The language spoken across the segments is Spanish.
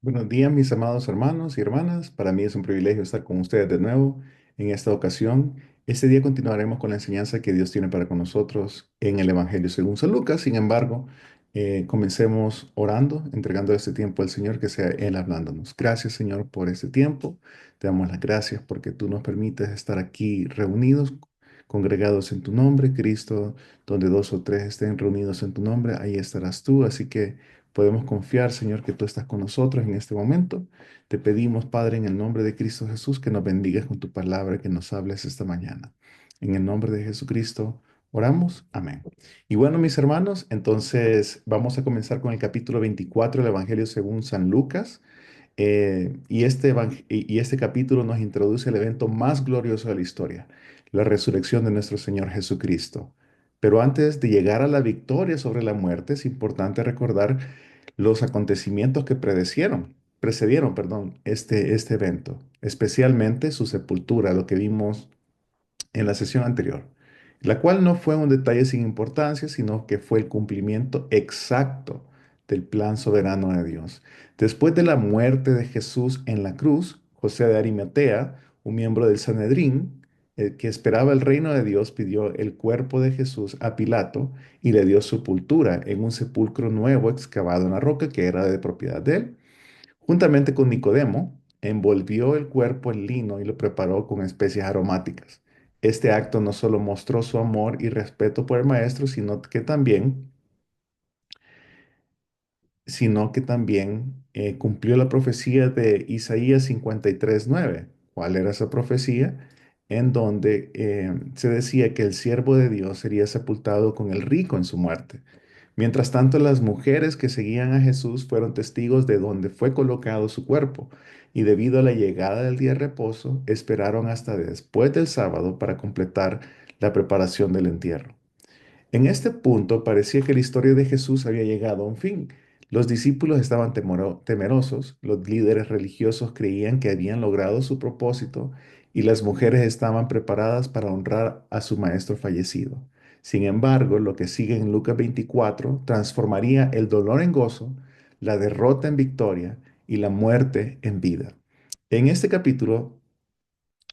Buenos días, mis amados hermanos y hermanas. Para mí es un privilegio estar con ustedes de nuevo en esta ocasión. Este día continuaremos con la enseñanza que Dios tiene para con nosotros en el Evangelio según San Lucas. Sin embargo, comencemos orando, entregando este tiempo al Señor, que sea Él hablándonos. Gracias, Señor, por este tiempo. Te damos las gracias porque tú nos permites estar aquí reunidos, congregados en tu nombre, Cristo, donde dos o tres estén reunidos en tu nombre, ahí estarás tú. Así que podemos confiar, Señor, que tú estás con nosotros en este momento. Te pedimos, Padre, en el nombre de Cristo Jesús, que nos bendigas con tu palabra, que nos hables esta mañana. En el nombre de Jesucristo, oramos. Amén. Y bueno, mis hermanos, entonces vamos a comenzar con el capítulo 24 del Evangelio según San Lucas. Y este capítulo nos introduce el evento más glorioso de la historia, la resurrección de nuestro Señor Jesucristo. Pero antes de llegar a la victoria sobre la muerte, es importante recordar los acontecimientos que precedieron, perdón, este evento, especialmente su sepultura, lo que vimos en la sesión anterior, la cual no fue un detalle sin importancia, sino que fue el cumplimiento exacto del plan soberano de Dios. Después de la muerte de Jesús en la cruz, José de Arimatea, un miembro del Sanedrín, que esperaba el reino de Dios, pidió el cuerpo de Jesús a Pilato y le dio sepultura en un sepulcro nuevo excavado en la roca que era de propiedad de él. Juntamente con Nicodemo, envolvió el cuerpo en lino y lo preparó con especias aromáticas. Este acto no solo mostró su amor y respeto por el maestro, sino que también cumplió la profecía de Isaías 53:9. ¿Cuál era esa profecía? En donde se decía que el siervo de Dios sería sepultado con el rico en su muerte. Mientras tanto, las mujeres que seguían a Jesús fueron testigos de dónde fue colocado su cuerpo, y debido a la llegada del día de reposo, esperaron hasta después del sábado para completar la preparación del entierro. En este punto parecía que la historia de Jesús había llegado a un fin. Los discípulos estaban temerosos, los líderes religiosos creían que habían logrado su propósito y las mujeres estaban preparadas para honrar a su maestro fallecido. Sin embargo, lo que sigue en Lucas 24 transformaría el dolor en gozo, la derrota en victoria y la muerte en vida. En este capítulo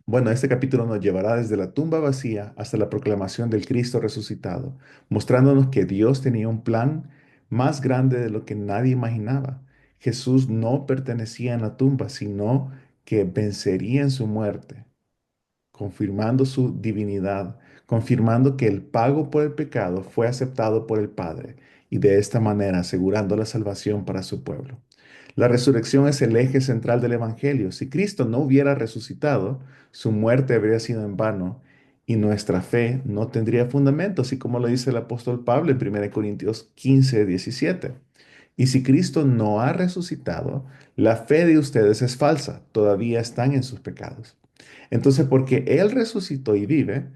nos llevará desde la tumba vacía hasta la proclamación del Cristo resucitado, mostrándonos que Dios tenía un plan más grande de lo que nadie imaginaba. Jesús no pertenecía en la tumba, sino que vencería en su muerte, confirmando su divinidad, confirmando que el pago por el pecado fue aceptado por el Padre y de esta manera asegurando la salvación para su pueblo. La resurrección es el eje central del Evangelio. Si Cristo no hubiera resucitado, su muerte habría sido en vano y nuestra fe no tendría fundamento, así como lo dice el apóstol Pablo en 1 Corintios 15:17. Y si Cristo no ha resucitado, la fe de ustedes es falsa, todavía están en sus pecados. Entonces, porque Él resucitó y vive,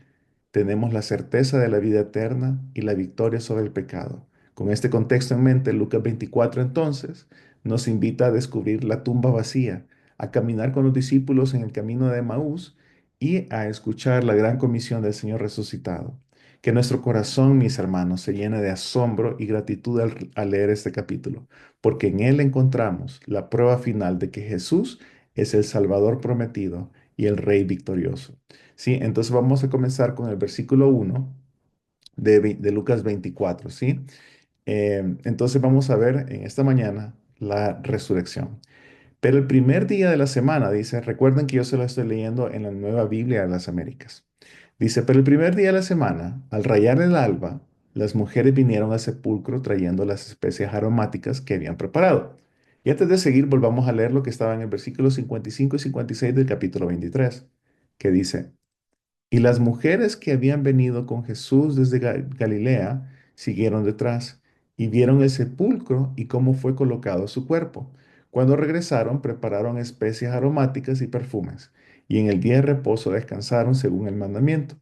tenemos la certeza de la vida eterna y la victoria sobre el pecado. Con este contexto en mente, Lucas 24 entonces nos invita a descubrir la tumba vacía, a caminar con los discípulos en el camino de Maús y a escuchar la gran comisión del Señor resucitado. Que nuestro corazón, mis hermanos, se llene de asombro y gratitud al leer este capítulo, porque en él encontramos la prueba final de que Jesús es el Salvador prometido y el Rey victorioso. ¿Sí? Entonces vamos a comenzar con el versículo 1 de Lucas 24, ¿sí? Entonces vamos a ver en esta mañana la resurrección. Pero el primer día de la semana, dice, recuerden que yo se lo estoy leyendo en la Nueva Biblia de las Américas. Dice, pero el primer día de la semana, al rayar el alba, las mujeres vinieron al sepulcro trayendo las especias aromáticas que habían preparado. Y antes de seguir, volvamos a leer lo que estaba en el versículo 55 y 56 del capítulo 23, que dice, y las mujeres que habían venido con Jesús desde Galilea siguieron detrás y vieron el sepulcro y cómo fue colocado su cuerpo. Cuando regresaron, prepararon especias aromáticas y perfumes, y en el día de reposo descansaron según el mandamiento.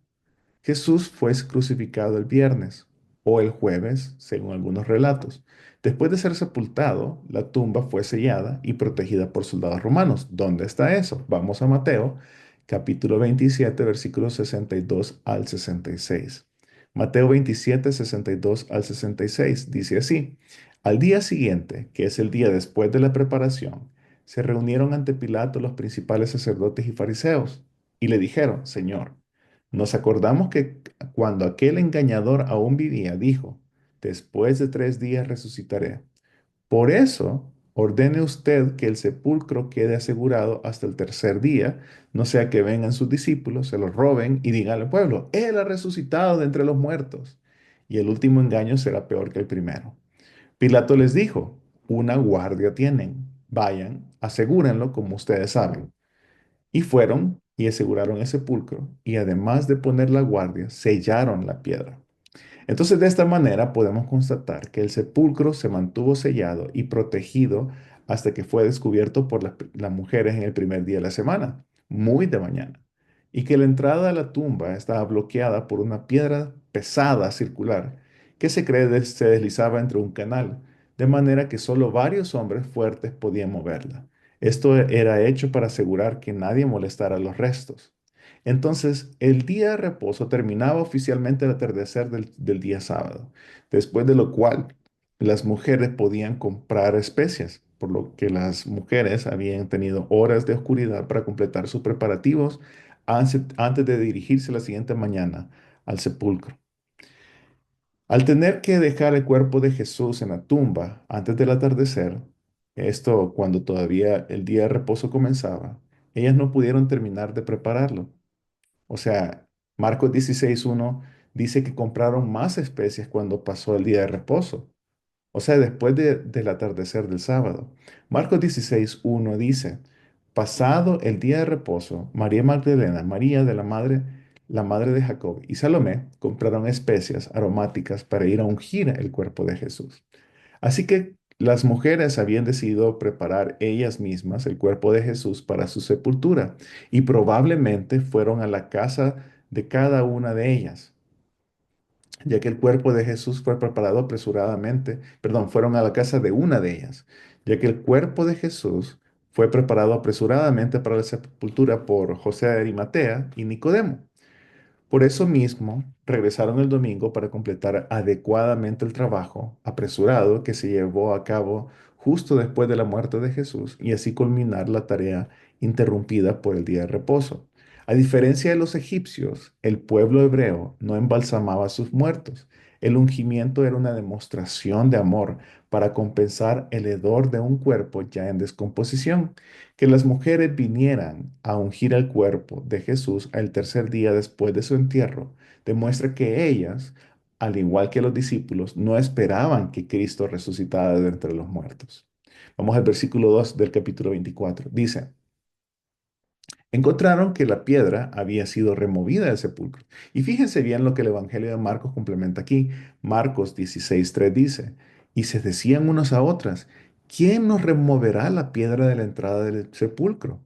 Jesús fue crucificado el viernes o el jueves, según algunos relatos. Después de ser sepultado, la tumba fue sellada y protegida por soldados romanos. ¿Dónde está eso? Vamos a Mateo, capítulo 27, versículos 62 al 66. Mateo 27, 62 al 66 dice así: Al día siguiente, que es el día después de la preparación, se reunieron ante Pilato los principales sacerdotes y fariseos y le dijeron, Señor, nos acordamos que cuando aquel engañador aún vivía, dijo, después de 3 días resucitaré. Por eso, ordene usted que el sepulcro quede asegurado hasta el tercer día, no sea que vengan sus discípulos, se lo roben y digan al pueblo, Él ha resucitado de entre los muertos. Y el último engaño será peor que el primero. Pilato les dijo, una guardia tienen, vayan, asegúrenlo como ustedes saben. Y fueron y aseguraron el sepulcro, y además de poner la guardia, sellaron la piedra. Entonces, de esta manera podemos constatar que el sepulcro se mantuvo sellado y protegido hasta que fue descubierto por las mujeres en el primer día de la semana, muy de mañana, y que la entrada a la tumba estaba bloqueada por una piedra pesada circular que se cree se deslizaba entre un canal, de manera que solo varios hombres fuertes podían moverla. Esto era hecho para asegurar que nadie molestara los restos. Entonces, el día de reposo terminaba oficialmente al atardecer del día sábado, después de lo cual las mujeres podían comprar especias, por lo que las mujeres habían tenido horas de oscuridad para completar sus preparativos antes de dirigirse la siguiente mañana al sepulcro. Al tener que dejar el cuerpo de Jesús en la tumba antes del atardecer, esto cuando todavía el día de reposo comenzaba, ellas no pudieron terminar de prepararlo. O sea, Marcos 16:1 dice que compraron más especias cuando pasó el día de reposo. O sea, después del atardecer del sábado. Marcos 16:1 dice, pasado el día de reposo, María Magdalena, María de la madre de Jacob y Salomé compraron especias aromáticas para ir a ungir el cuerpo de Jesús. Así que las mujeres habían decidido preparar ellas mismas el cuerpo de Jesús para su sepultura y probablemente fueron a la casa de cada una de ellas, ya que el cuerpo de Jesús fue preparado apresuradamente, perdón, fueron a la casa de una de ellas, ya que el cuerpo de Jesús fue preparado apresuradamente para la sepultura por José de Arimatea y Nicodemo. Por eso mismo, regresaron el domingo para completar adecuadamente el trabajo apresurado que se llevó a cabo justo después de la muerte de Jesús y así culminar la tarea interrumpida por el día de reposo. A diferencia de los egipcios, el pueblo hebreo no embalsamaba a sus muertos. El ungimiento era una demostración de amor para compensar el hedor de un cuerpo ya en descomposición. Que las mujeres vinieran a ungir el cuerpo de Jesús al tercer día después de su entierro demuestra que ellas, al igual que los discípulos, no esperaban que Cristo resucitara de entre los muertos. Vamos al versículo 2 del capítulo 24. Dice, encontraron que la piedra había sido removida del sepulcro. Y fíjense bien lo que el Evangelio de Marcos complementa aquí. Marcos 16:3 dice, y se decían unas a otras, ¿quién nos removerá la piedra de la entrada del sepulcro?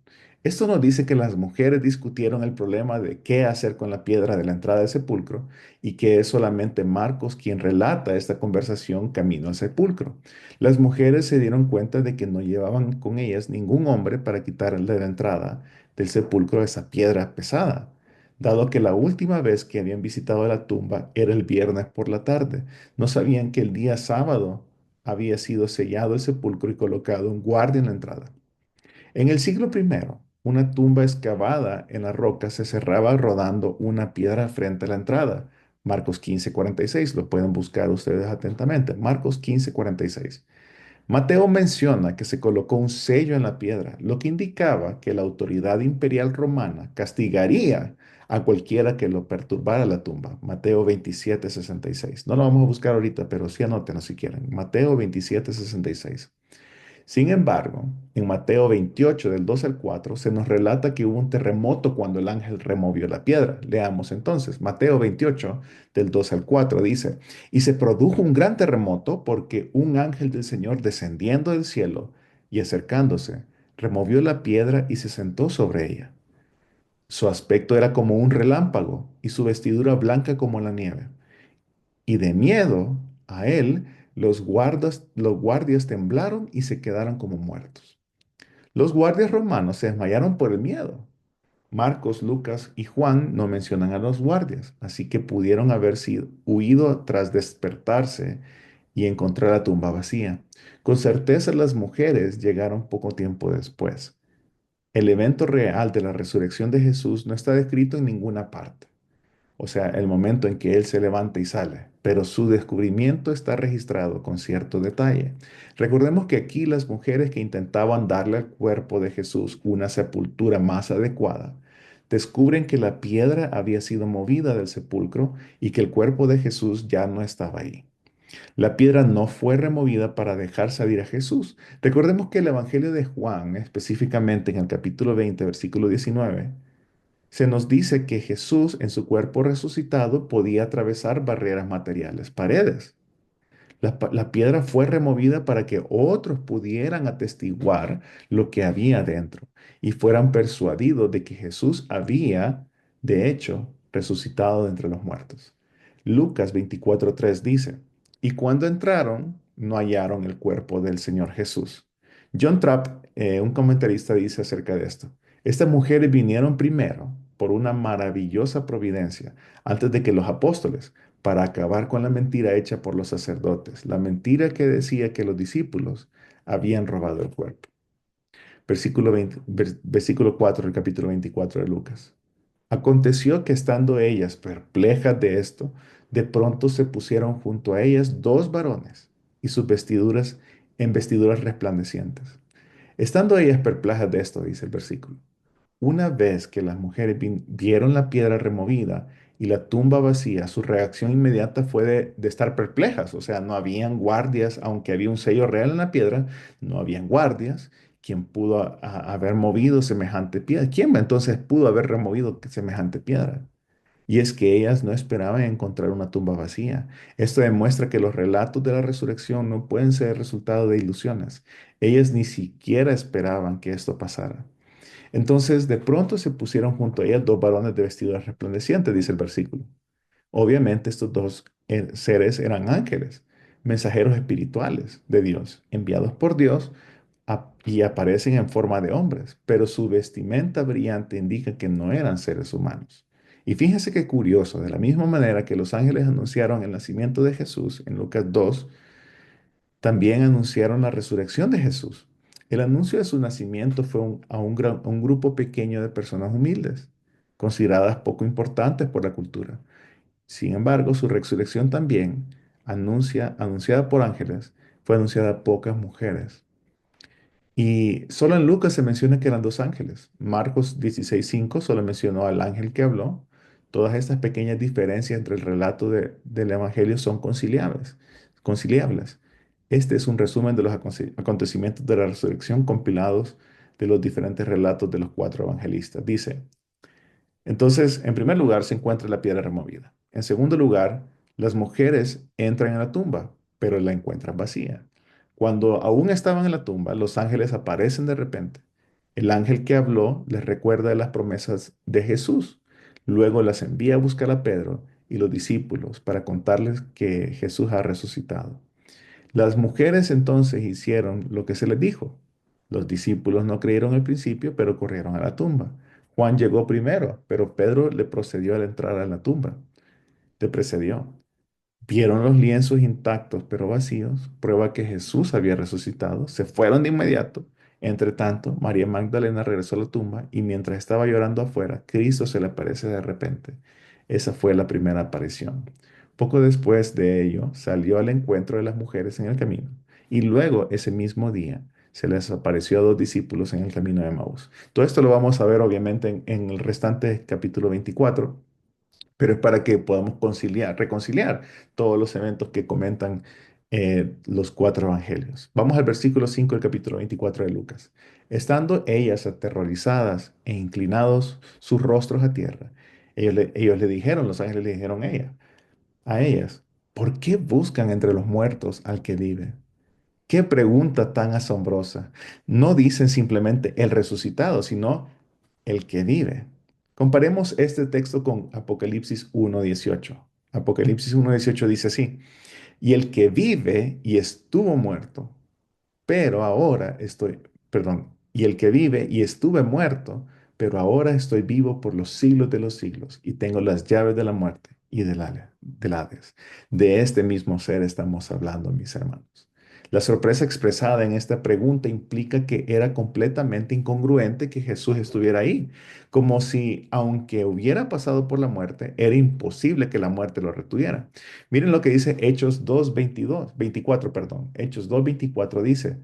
Esto nos dice que las mujeres discutieron el problema de qué hacer con la piedra de la entrada del sepulcro y que es solamente Marcos quien relata esta conversación camino al sepulcro. Las mujeres se dieron cuenta de que no llevaban con ellas ningún hombre para quitarle de la entrada del sepulcro esa piedra pesada, dado que la última vez que habían visitado la tumba era el viernes por la tarde. No sabían que el día sábado había sido sellado el sepulcro y colocado un guardia en la entrada. En el siglo primero, una tumba excavada en la roca se cerraba rodando una piedra frente a la entrada. Marcos 15:46, lo pueden buscar ustedes atentamente. Marcos 15:46. Mateo menciona que se colocó un sello en la piedra, lo que indicaba que la autoridad imperial romana castigaría a cualquiera que lo perturbara la tumba. Mateo 27:66. No lo vamos a buscar ahorita, pero sí anótenlo si quieren. Mateo 27:66. Sin embargo, en Mateo 28, del 2 al 4, se nos relata que hubo un terremoto cuando el ángel removió la piedra. Leamos entonces, Mateo 28, del 2 al 4 dice, y se produjo un gran terremoto porque un ángel del Señor descendiendo del cielo y acercándose, removió la piedra y se sentó sobre ella. Su aspecto era como un relámpago y su vestidura blanca como la nieve. Y de miedo a él, los guardias temblaron y se quedaron como muertos. Los guardias romanos se desmayaron por el miedo. Marcos, Lucas y Juan no mencionan a los guardias, así que pudieron haber sido huido tras despertarse y encontró la tumba vacía. Con certeza las mujeres llegaron poco tiempo después. El evento real de la resurrección de Jesús no está descrito en ninguna parte, o sea, el momento en que Él se levanta y sale, pero su descubrimiento está registrado con cierto detalle. Recordemos que aquí las mujeres que intentaban darle al cuerpo de Jesús una sepultura más adecuada, descubren que la piedra había sido movida del sepulcro y que el cuerpo de Jesús ya no estaba ahí. La piedra no fue removida para dejar salir a Jesús. Recordemos que el Evangelio de Juan, específicamente en el capítulo 20, versículo 19, se nos dice que Jesús en su cuerpo resucitado podía atravesar barreras materiales, paredes. La piedra fue removida para que otros pudieran atestiguar lo que había dentro y fueran persuadidos de que Jesús había, de hecho, resucitado de entre los muertos. Lucas 24:3 dice, y cuando entraron, no hallaron el cuerpo del Señor Jesús. John Trapp, un comentarista, dice acerca de esto, estas mujeres vinieron primero por una maravillosa providencia antes de que los apóstoles para acabar con la mentira hecha por los sacerdotes, la mentira que decía que los discípulos habían robado el cuerpo. Versículo 4 del capítulo 24 de Lucas. Aconteció que estando ellas perplejas de esto, de pronto se pusieron junto a ellas dos varones y sus vestiduras en vestiduras resplandecientes. Estando ellas perplejas de esto, dice el versículo. Una vez que las mujeres vieron la piedra removida y la tumba vacía, su reacción inmediata fue de estar perplejas. O sea, no habían guardias, aunque había un sello real en la piedra, no habían guardias. ¿Quién pudo haber movido semejante piedra? ¿Quién entonces pudo haber removido semejante piedra? Y es que ellas no esperaban encontrar una tumba vacía. Esto demuestra que los relatos de la resurrección no pueden ser el resultado de ilusiones. Ellas ni siquiera esperaban que esto pasara. Entonces, de pronto se pusieron junto a ella dos varones de vestiduras resplandecientes, dice el versículo. Obviamente, estos dos seres eran ángeles, mensajeros espirituales de Dios, enviados por Dios y aparecen en forma de hombres, pero su vestimenta brillante indica que no eran seres humanos. Y fíjense qué curioso, de la misma manera que los ángeles anunciaron el nacimiento de Jesús en Lucas 2, también anunciaron la resurrección de Jesús. El anuncio de su nacimiento fue a un grupo pequeño de personas humildes, consideradas poco importantes por la cultura. Sin embargo, su resurrección también, anunciada por ángeles, fue anunciada a pocas mujeres. Y solo en Lucas se menciona que eran dos ángeles. Marcos 16:5 solo mencionó al ángel que habló. Todas estas pequeñas diferencias entre el relato del Evangelio son conciliables. Este es un resumen de los acontecimientos de la resurrección compilados de los diferentes relatos de los cuatro evangelistas. Dice, entonces, en primer lugar se encuentra la piedra removida. En segundo lugar, las mujeres entran en la tumba, pero la encuentran vacía. Cuando aún estaban en la tumba, los ángeles aparecen de repente. El ángel que habló les recuerda las promesas de Jesús. Luego las envía a buscar a Pedro y los discípulos para contarles que Jesús ha resucitado. Las mujeres entonces hicieron lo que se les dijo. Los discípulos no creyeron al principio, pero corrieron a la tumba. Juan llegó primero, pero Pedro le procedió al entrar a la tumba. Le precedió. Vieron los lienzos intactos pero vacíos, prueba que Jesús había resucitado. Se fueron de inmediato. Entre tanto, María Magdalena regresó a la tumba y mientras estaba llorando afuera, Cristo se le aparece de repente. Esa fue la primera aparición. Poco después de ello, salió al encuentro de las mujeres en el camino y luego ese mismo día se les apareció a dos discípulos en el camino de Maús. Todo esto lo vamos a ver obviamente en el restante capítulo 24, pero es para que podamos reconciliar todos los eventos que comentan los cuatro evangelios. Vamos al versículo 5 del capítulo 24 de Lucas. Estando ellas aterrorizadas e inclinados sus rostros a tierra, ellos le dijeron, los ángeles le dijeron a ellas, ¿por qué buscan entre los muertos al que vive? Qué pregunta tan asombrosa. No dicen simplemente el resucitado, sino el que vive. Comparemos este texto con Apocalipsis 1:18. Apocalipsis 1:18 dice así, y el que vive y estuvo muerto, pero ahora estoy, perdón, y el que vive y estuve muerto, pero ahora estoy vivo por los siglos de los siglos y tengo las llaves de la muerte y del Hades. De este mismo ser estamos hablando, mis hermanos. La sorpresa expresada en esta pregunta implica que era completamente incongruente que Jesús estuviera ahí, como si, aunque hubiera pasado por la muerte, era imposible que la muerte lo retuviera. Miren lo que dice Hechos 2:24, perdón. Hechos 2:24 dice,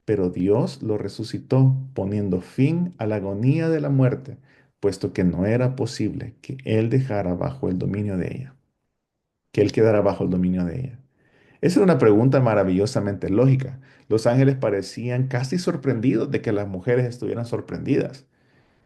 pero Dios lo resucitó, poniendo fin a la agonía de la muerte, puesto que no era posible que él dejara bajo el dominio de ella, que él quedara bajo el dominio de ella. Esa era una pregunta maravillosamente lógica. Los ángeles parecían casi sorprendidos de que las mujeres estuvieran sorprendidas.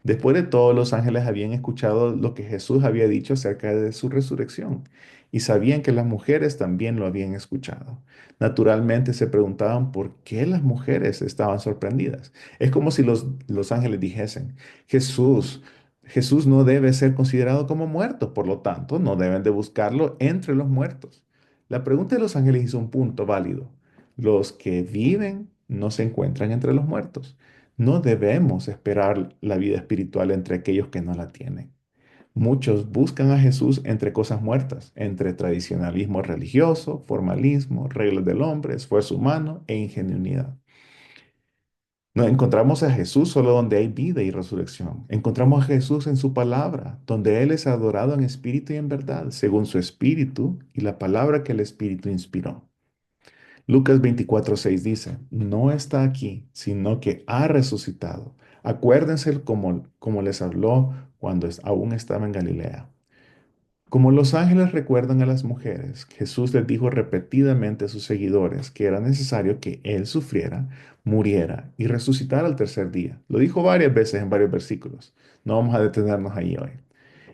Después de todo, los ángeles habían escuchado lo que Jesús había dicho acerca de su resurrección y sabían que las mujeres también lo habían escuchado. Naturalmente se preguntaban por qué las mujeres estaban sorprendidas. Es como si los ángeles dijesen, Jesús, Jesús no debe ser considerado como muerto, por lo tanto, no deben de buscarlo entre los muertos. La pregunta de los ángeles hizo un punto válido. Los que viven no se encuentran entre los muertos. No debemos esperar la vida espiritual entre aquellos que no la tienen. Muchos buscan a Jesús entre cosas muertas, entre tradicionalismo religioso, formalismo, reglas del hombre, esfuerzo humano e ingenuidad. No encontramos a Jesús solo donde hay vida y resurrección. Encontramos a Jesús en su palabra, donde Él es adorado en espíritu y en verdad, según su espíritu y la palabra que el espíritu inspiró. Lucas 24:6 dice, no está aquí, sino que ha resucitado. Acuérdense como les habló cuando aún estaba en Galilea. Como los ángeles recuerdan a las mujeres, Jesús les dijo repetidamente a sus seguidores que era necesario que Él sufriera, muriera y resucitara al tercer día. Lo dijo varias veces en varios versículos. No vamos a detenernos ahí hoy.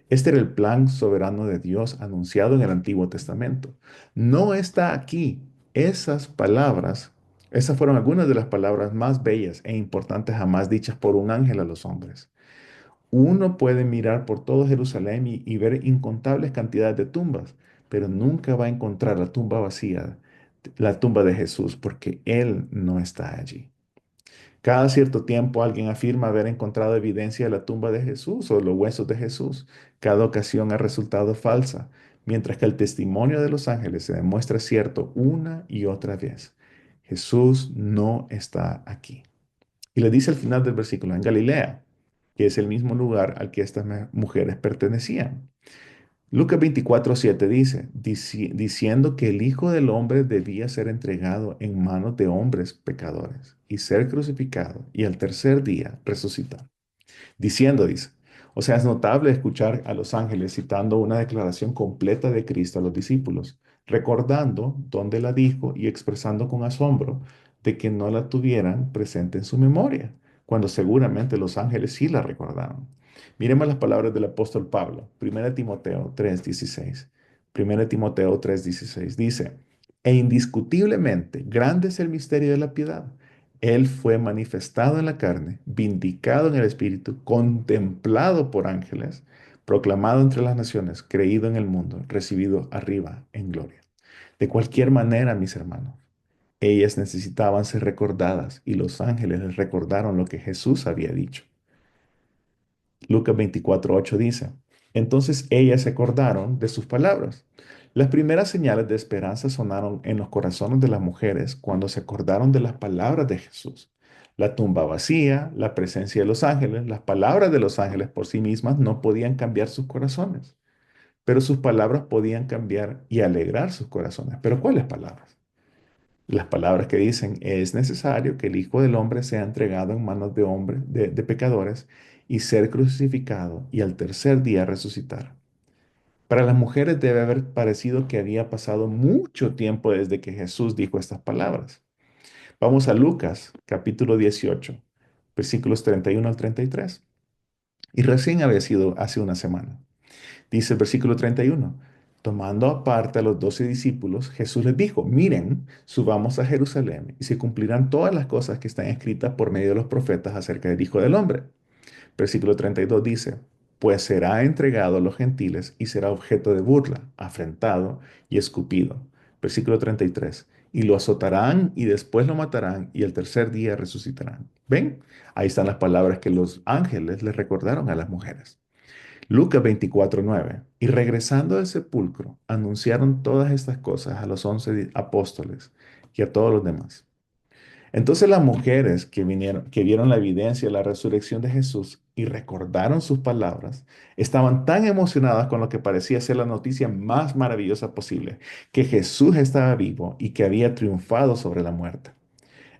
Este era el plan soberano de Dios anunciado en el Antiguo Testamento. No está aquí. Esas palabras, esas fueron algunas de las palabras más bellas e importantes jamás dichas por un ángel a los hombres. Uno puede mirar por todo Jerusalén y ver incontables cantidades de tumbas, pero nunca va a encontrar la tumba vacía, la tumba de Jesús, porque Él no está allí. Cada cierto tiempo alguien afirma haber encontrado evidencia de la tumba de Jesús o los huesos de Jesús. Cada ocasión ha resultado falsa, mientras que el testimonio de los ángeles se demuestra cierto una y otra vez. Jesús no está aquí. Y le dice al final del versículo, en Galilea, que es el mismo lugar al que estas mujeres pertenecían. Lucas 24:7 dice, diciendo que el Hijo del Hombre debía ser entregado en manos de hombres pecadores y ser crucificado y al tercer día resucitar. Diciendo, dice. O sea, es notable escuchar a los ángeles citando una declaración completa de Cristo a los discípulos, recordando dónde la dijo y expresando con asombro de que no la tuvieran presente en su memoria, cuando seguramente los ángeles sí la recordaron. Miremos las palabras del apóstol Pablo, 1 Timoteo 3:16. 1 Timoteo 3:16 dice, e indiscutiblemente grande es el misterio de la piedad. Él fue manifestado en la carne, vindicado en el Espíritu, contemplado por ángeles, proclamado entre las naciones, creído en el mundo, recibido arriba en gloria. De cualquier manera, mis hermanos, ellas necesitaban ser recordadas y los ángeles les recordaron lo que Jesús había dicho. Lucas 24:8 dice, entonces ellas se acordaron de sus palabras. Las primeras señales de esperanza sonaron en los corazones de las mujeres cuando se acordaron de las palabras de Jesús. La tumba vacía, la presencia de los ángeles, las palabras de los ángeles por sí mismas no podían cambiar sus corazones, pero sus palabras podían cambiar y alegrar sus corazones. ¿Pero cuáles palabras? Las palabras que dicen, es necesario que el Hijo del Hombre sea entregado en manos de hombres, de pecadores, y ser crucificado, y al tercer día resucitar. Para las mujeres debe haber parecido que había pasado mucho tiempo desde que Jesús dijo estas palabras. Vamos a Lucas, capítulo 18, versículos 31 al 33. Y recién había sido hace una semana. Dice el versículo 31. Tomando aparte a los 12 discípulos, Jesús les dijo, miren, subamos a Jerusalén y se cumplirán todas las cosas que están escritas por medio de los profetas acerca del Hijo del Hombre. Versículo 32 dice, pues será entregado a los gentiles y será objeto de burla, afrentado y escupido. Versículo 33, y lo azotarán y después lo matarán y el tercer día resucitarán. ¿Ven? Ahí están las palabras que los ángeles les recordaron a las mujeres. Lucas 24:9. Y regresando del sepulcro, anunciaron todas estas cosas a los 11 apóstoles y a todos los demás. Entonces las mujeres que vieron la evidencia de la resurrección de Jesús y recordaron sus palabras, estaban tan emocionadas con lo que parecía ser la noticia más maravillosa posible, que Jesús estaba vivo y que había triunfado sobre la muerte.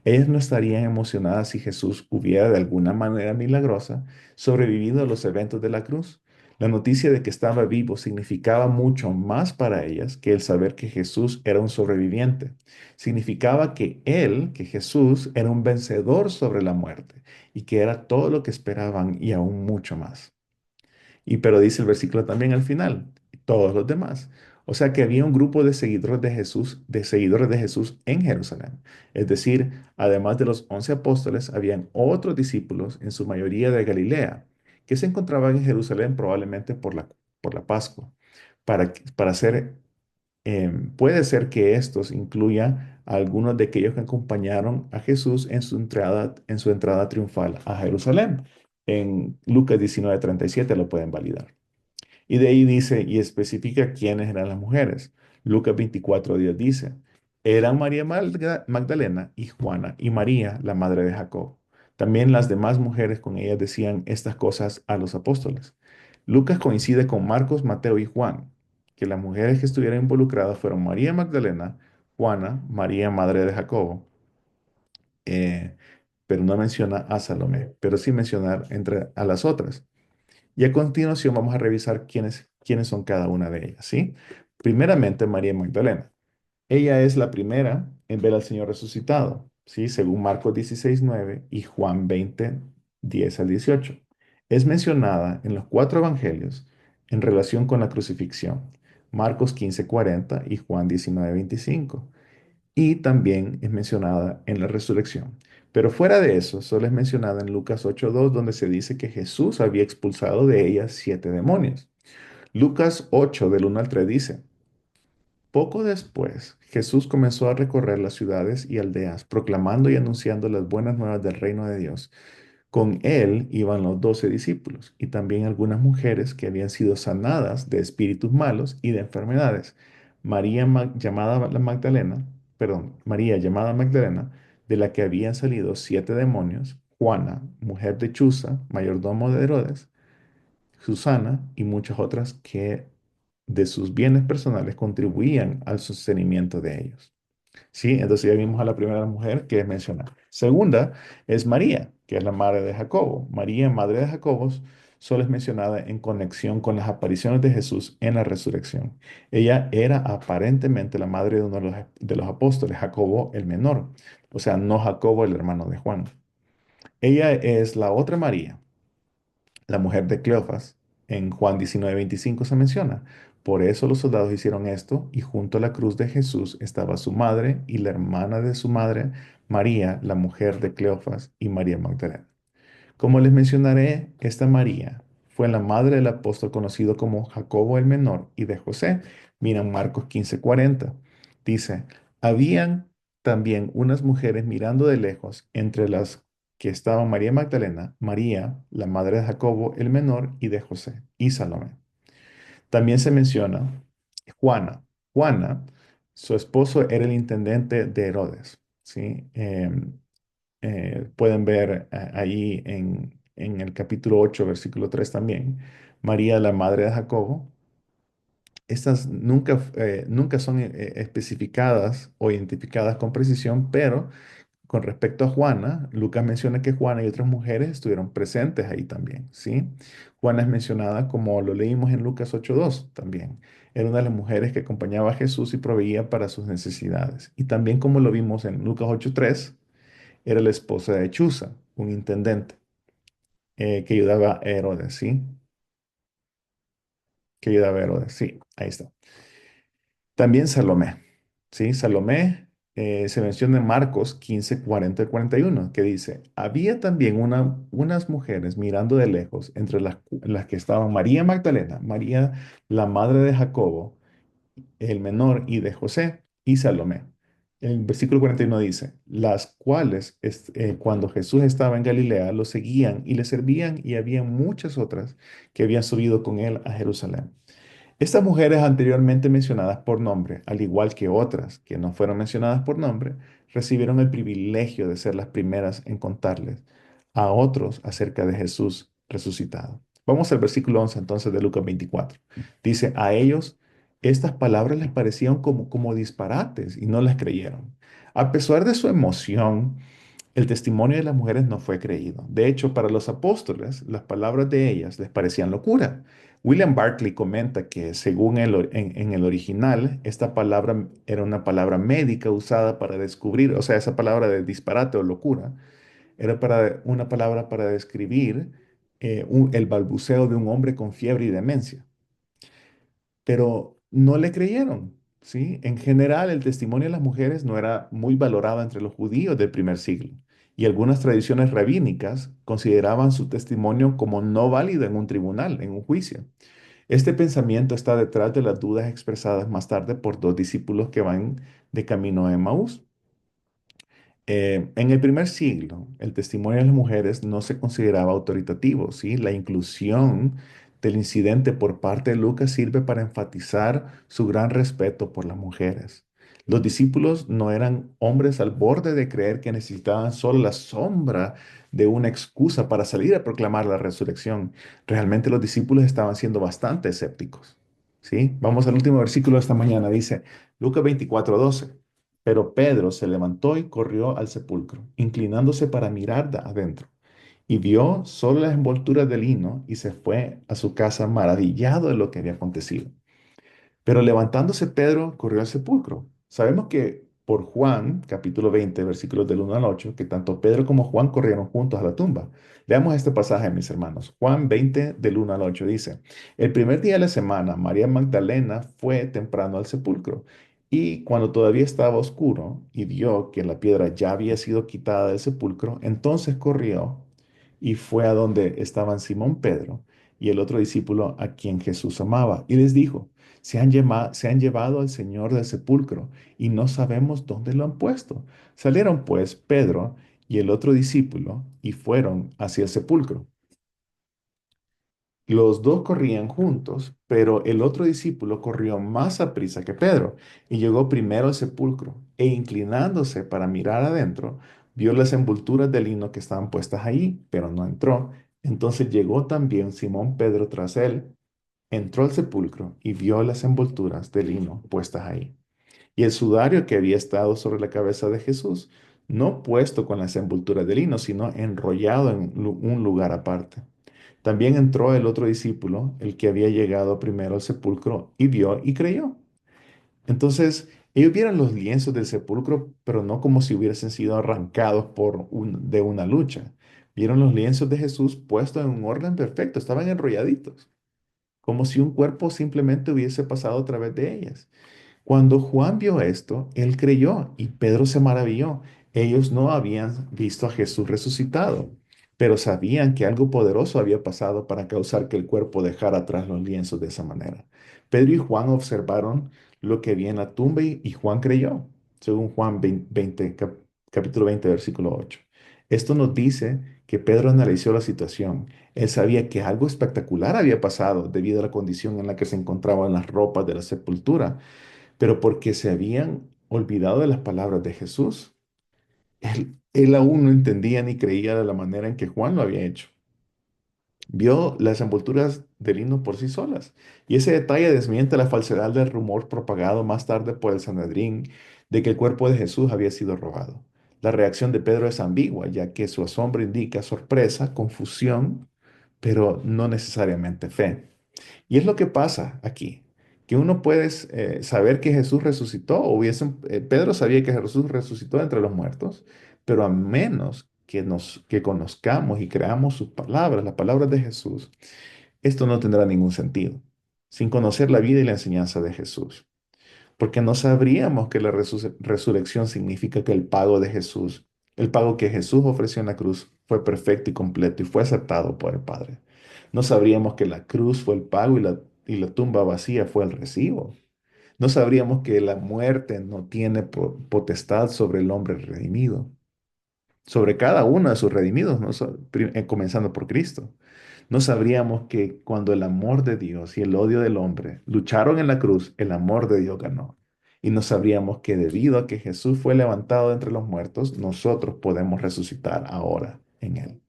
Ellas no estarían emocionadas si Jesús hubiera de alguna manera milagrosa sobrevivido a los eventos de la cruz. La noticia de que estaba vivo significaba mucho más para ellas que el saber que Jesús era un sobreviviente. Significaba que Él, que Jesús, era un vencedor sobre la muerte y que era todo lo que esperaban y aún mucho más. Y pero dice el versículo también al final, todos los demás. O sea que había un grupo de seguidores de Jesús en Jerusalén. Es decir, además de los 11 apóstoles, habían otros discípulos, en su mayoría de Galilea, que se encontraban en Jerusalén probablemente por la Pascua. Para ser, puede ser que estos incluyan a algunos de aquellos que acompañaron a Jesús en su entrada triunfal a Jerusalén. En Lucas 19:37 lo pueden validar. Y de ahí dice y especifica quiénes eran las mujeres. Lucas 24:10 dice, eran María Magdalena y Juana y María, la madre de Jacob. También las demás mujeres con ellas decían estas cosas a los apóstoles. Lucas coincide con Marcos, Mateo y Juan, que las mujeres que estuvieron involucradas fueron María Magdalena, Juana, María, madre de Jacobo, eh, pero no menciona a Salomé, pero sí menciona entre a las otras. Y a continuación vamos a revisar quiénes son cada una de ellas, ¿sí? Primeramente, María Magdalena. Ella es la primera en ver al Señor resucitado, ¿sí? Según Marcos 16:9 y Juan 20:10 al 18. Es mencionada en los cuatro evangelios en relación con la crucifixión, Marcos 15:40 y Juan 19:25, y también es mencionada en la resurrección. Pero fuera de eso, solo es mencionada en Lucas 8:2, donde se dice que Jesús había expulsado de ella 7 demonios. Lucas 8, del 1 al 3 dice, poco después, Jesús comenzó a recorrer las ciudades y aldeas, proclamando y anunciando las buenas nuevas del reino de Dios. Con él iban los 12 discípulos y también algunas mujeres que habían sido sanadas de espíritus malos y de enfermedades. Llamada la Magdalena, perdón, María llamada Magdalena, de la que habían salido 7 demonios, Juana, mujer de Chuza, mayordomo de Herodes, Susana y muchas otras que de sus bienes personales contribuían al sostenimiento de ellos. ¿Sí? Entonces ya vimos a la primera mujer que es mencionada. Segunda es María, que es la madre de Jacobo. María, madre de Jacobo, solo es mencionada en conexión con las apariciones de Jesús en la resurrección. Ella era aparentemente la madre de uno de los apóstoles, Jacobo el menor, o sea, no Jacobo el hermano de Juan. Ella es la otra María, la mujer de Cleofas. En Juan 19:25 se menciona. Por eso los soldados hicieron esto, y junto a la cruz de Jesús estaba su madre y la hermana de su madre, María, la mujer de Cleofas, y María Magdalena. Como les mencionaré, esta María fue la madre del apóstol conocido como Jacobo el Menor y de José. Miran Marcos 15:40. Dice, habían también unas mujeres mirando de lejos, entre las que estaban María Magdalena, María, la madre de Jacobo el Menor y de José, y Salomé. También se menciona Juana. Juana, su esposo era el intendente de Herodes, ¿sí? Pueden ver ahí en el capítulo 8 versículo 3 también, María, la madre de Jacobo. Estas nunca son especificadas o identificadas con precisión, pero con respecto a Juana, Lucas menciona que Juana y otras mujeres estuvieron presentes ahí también, ¿sí? Juana es mencionada como lo leímos en Lucas 8:2 también. Era una de las mujeres que acompañaba a Jesús y proveía para sus necesidades. Y también como lo vimos en Lucas 8:3, era la esposa de Chuza, un intendente que ayudaba a Herodes, ¿sí? Que ayudaba a Herodes, sí, ahí está. También Salomé, ¿sí? Salomé se menciona en Marcos 15:40 al 41, que dice, había también unas mujeres mirando de lejos, entre las que estaban María Magdalena, María, la madre de Jacobo, el menor, y de José, y Salomé. El versículo 41 dice, las cuales cuando Jesús estaba en Galilea lo seguían y le servían y había muchas otras que habían subido con él a Jerusalén. Estas mujeres anteriormente mencionadas por nombre, al igual que otras que no fueron mencionadas por nombre, recibieron el privilegio de ser las primeras en contarles a otros acerca de Jesús resucitado. Vamos al versículo 11 entonces de Lucas 24. Dice, a ellos estas palabras les parecían como disparates y no las creyeron. A pesar de su emoción, el testimonio de las mujeres no fue creído. De hecho, para los apóstoles, las palabras de ellas les parecían locura. William Barclay comenta que según en el original, esta palabra era una palabra médica usada para descubrir, o sea, esa palabra de disparate o locura, era una palabra para describir el balbuceo de un hombre con fiebre y demencia, pero no le creyeron, ¿sí? En general, el testimonio de las mujeres no era muy valorado entre los judíos del primer siglo, y algunas tradiciones rabínicas consideraban su testimonio como no válido en un tribunal, en un juicio. Este pensamiento está detrás de las dudas expresadas más tarde por dos discípulos que van de camino a Emaús. En el primer siglo, el testimonio de las mujeres no se consideraba autoritativo, ¿sí? La inclusión del incidente por parte de Lucas sirve para enfatizar su gran respeto por las mujeres. Los discípulos no eran hombres al borde de creer que necesitaban solo la sombra de una excusa para salir a proclamar la resurrección. Realmente los discípulos estaban siendo bastante escépticos, ¿sí? Vamos al último versículo de esta mañana. Dice Lucas 24:12. Pero Pedro se levantó y corrió al sepulcro, inclinándose para mirar adentro, y vio solo las envolturas de lino y se fue a su casa maravillado de lo que había acontecido. Pero levantándose Pedro, corrió al sepulcro. Sabemos que por Juan, capítulo 20, versículos del 1 al 8, que tanto Pedro como Juan corrieron juntos a la tumba. Veamos este pasaje, mis hermanos. Juan 20, del 1 al 8 dice, el primer día de la semana, María Magdalena fue temprano al sepulcro y cuando todavía estaba oscuro y vio que la piedra ya había sido quitada del sepulcro, entonces corrió y fue a donde estaban Simón Pedro y el otro discípulo a quien Jesús amaba y les dijo, se han llevado al Señor del sepulcro y no sabemos dónde lo han puesto. Salieron pues Pedro y el otro discípulo y fueron hacia el sepulcro. Los dos corrían juntos, pero el otro discípulo corrió más aprisa que Pedro y llegó primero al sepulcro e inclinándose para mirar adentro, vio las envolturas de lino que estaban puestas ahí, pero no entró. Entonces llegó también Simón Pedro tras él, entró al sepulcro y vio las envolturas de lino puestas ahí. Y el sudario que había estado sobre la cabeza de Jesús, no puesto con las envolturas de lino, sino enrollado en un lugar aparte. También entró el otro discípulo, el que había llegado primero al sepulcro, y vio y creyó. Entonces, ellos vieron los lienzos del sepulcro, pero no como si hubiesen sido arrancados de una lucha. Vieron los lienzos de Jesús puestos en un orden perfecto, estaban enrolladitos, como si un cuerpo simplemente hubiese pasado a través de ellas. Cuando Juan vio esto, él creyó y Pedro se maravilló. Ellos no habían visto a Jesús resucitado, pero sabían que algo poderoso había pasado para causar que el cuerpo dejara atrás los lienzos de esa manera. Pedro y Juan observaron lo que había en la tumba y Juan creyó, según Juan 20, capítulo 20, versículo 8. Esto nos dice que Pedro analizó la situación. Él sabía que algo espectacular había pasado debido a la condición en la que se encontraban las ropas de la sepultura, pero porque se habían olvidado de las palabras de Jesús. Él aún no entendía ni creía de la manera en que Juan lo había hecho. Vio las envolturas de lino por sí solas, y ese detalle desmiente la falsedad del rumor propagado más tarde por el Sanedrín de que el cuerpo de Jesús había sido robado. La reacción de Pedro es ambigua, ya que su asombro indica sorpresa, confusión, pero no necesariamente fe. Y es lo que pasa aquí, que uno puede saber que Jesús resucitó, Pedro sabía que Jesús resucitó entre los muertos, pero a menos que conozcamos y creamos sus palabras, las palabras de Jesús, esto no tendrá ningún sentido, sin conocer la vida y la enseñanza de Jesús, porque no sabríamos que la resurrección significa que el pago que Jesús ofreció en la cruz fue perfecto y completo y fue aceptado por el Padre. No sabríamos que la cruz fue el pago y la tumba vacía fue el recibo. No sabríamos que la muerte no tiene potestad sobre el hombre redimido, sobre cada uno de sus redimidos, ¿no? Comenzando por Cristo. No sabríamos que cuando el amor de Dios y el odio del hombre lucharon en la cruz, el amor de Dios ganó. Y no sabríamos que debido a que Jesús fue levantado de entre los muertos, nosotros podemos resucitar ahora en Él.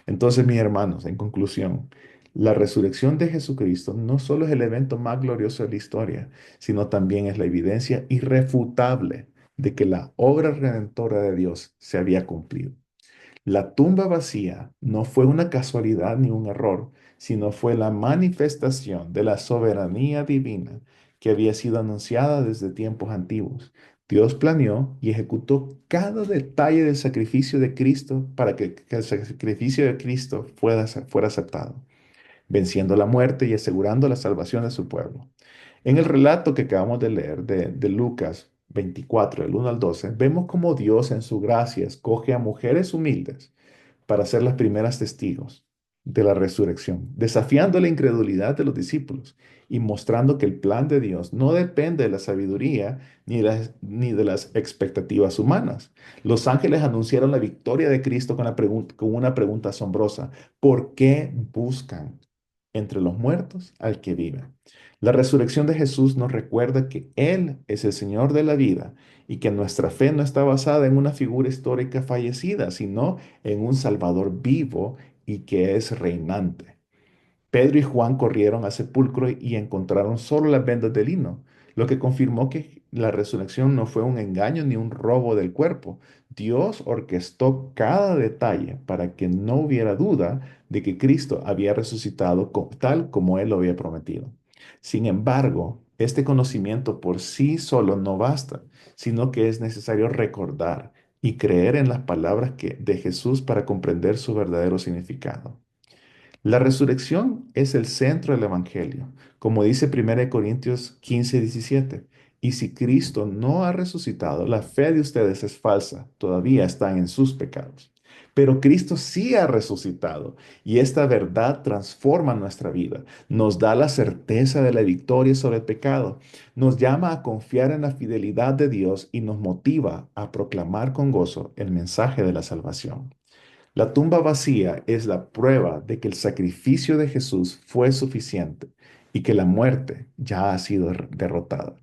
Entonces, mis hermanos, en conclusión, la resurrección de Jesucristo no solo es el evento más glorioso de la historia, sino también es la evidencia irrefutable de que la obra redentora de Dios se había cumplido. La tumba vacía no fue una casualidad ni un error, sino fue la manifestación de la soberanía divina que había sido anunciada desde tiempos antiguos. Dios planeó y ejecutó cada detalle del sacrificio de Cristo para que el sacrificio de Cristo fuera aceptado, venciendo la muerte y asegurando la salvación de su pueblo. En el relato que acabamos de leer de Lucas 24, del 1 al 12, vemos cómo Dios en su gracia escoge a mujeres humildes para ser las primeras testigos de la resurrección, desafiando la incredulidad de los discípulos y mostrando que el plan de Dios no depende de la sabiduría ni de las expectativas humanas. Los ángeles anunciaron la victoria de Cristo con una pregunta asombrosa: ¿por qué buscan entre los muertos al que vive? La resurrección de Jesús nos recuerda que Él es el Señor de la vida y que nuestra fe no está basada en una figura histórica fallecida, sino en un Salvador vivo y que es reinante. Pedro y Juan corrieron al sepulcro y encontraron solo las vendas de lino, lo que confirmó que la resurrección no fue un engaño ni un robo del cuerpo. Dios orquestó cada detalle para que no hubiera duda de que Cristo había resucitado tal como Él lo había prometido. Sin embargo, este conocimiento por sí solo no basta, sino que es necesario recordar y creer en las palabras de Jesús para comprender su verdadero significado. La resurrección es el centro del Evangelio, como dice 1 Corintios 15:17. Y si Cristo no ha resucitado, la fe de ustedes es falsa, todavía están en sus pecados. Pero Cristo sí ha resucitado y esta verdad transforma nuestra vida, nos da la certeza de la victoria sobre el pecado, nos llama a confiar en la fidelidad de Dios y nos motiva a proclamar con gozo el mensaje de la salvación. La tumba vacía es la prueba de que el sacrificio de Jesús fue suficiente y que la muerte ya ha sido derrotada.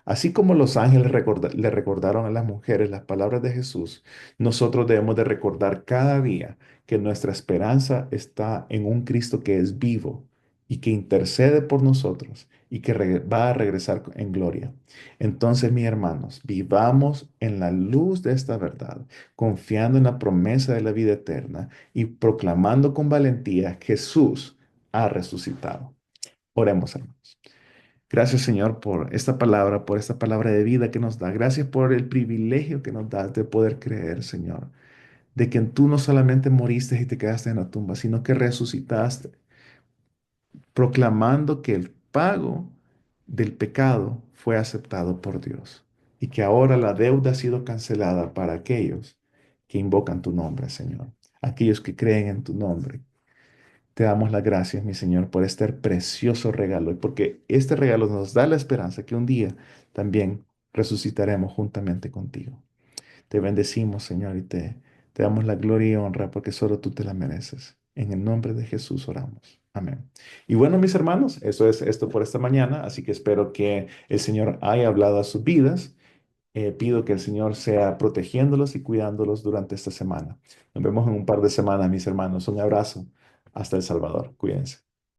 Así como los ángeles le recordaron a las mujeres las palabras de Jesús, nosotros debemos de recordar cada día que nuestra esperanza está en un Cristo que es vivo y que intercede por nosotros y que va a regresar en gloria. Entonces, mis hermanos, vivamos en la luz de esta verdad, confiando en la promesa de la vida eterna y proclamando con valentía: Jesús ha resucitado. Oremos, hermanos. Gracias, Señor, por esta palabra de vida que nos da. Gracias por el privilegio que nos das de poder creer, Señor, de que tú no solamente moriste y te quedaste en la tumba, sino que resucitaste, proclamando que el pago del pecado fue aceptado por Dios y que ahora la deuda ha sido cancelada para aquellos que invocan tu nombre, Señor, aquellos que creen en tu nombre. Te damos las gracias, mi Señor, por este precioso regalo y porque este regalo nos da la esperanza que un día también resucitaremos juntamente contigo. Te bendecimos, Señor, y te damos la gloria y honra porque solo tú te la mereces. En el nombre de Jesús oramos. Amén. Y bueno, mis hermanos, eso es esto por esta mañana, así que espero que el Señor haya hablado a sus vidas. Pido que el Señor sea protegiéndolos y cuidándolos durante esta semana. Nos vemos en un par de semanas, mis hermanos. Un abrazo. Hasta El Salvador. Cuídense.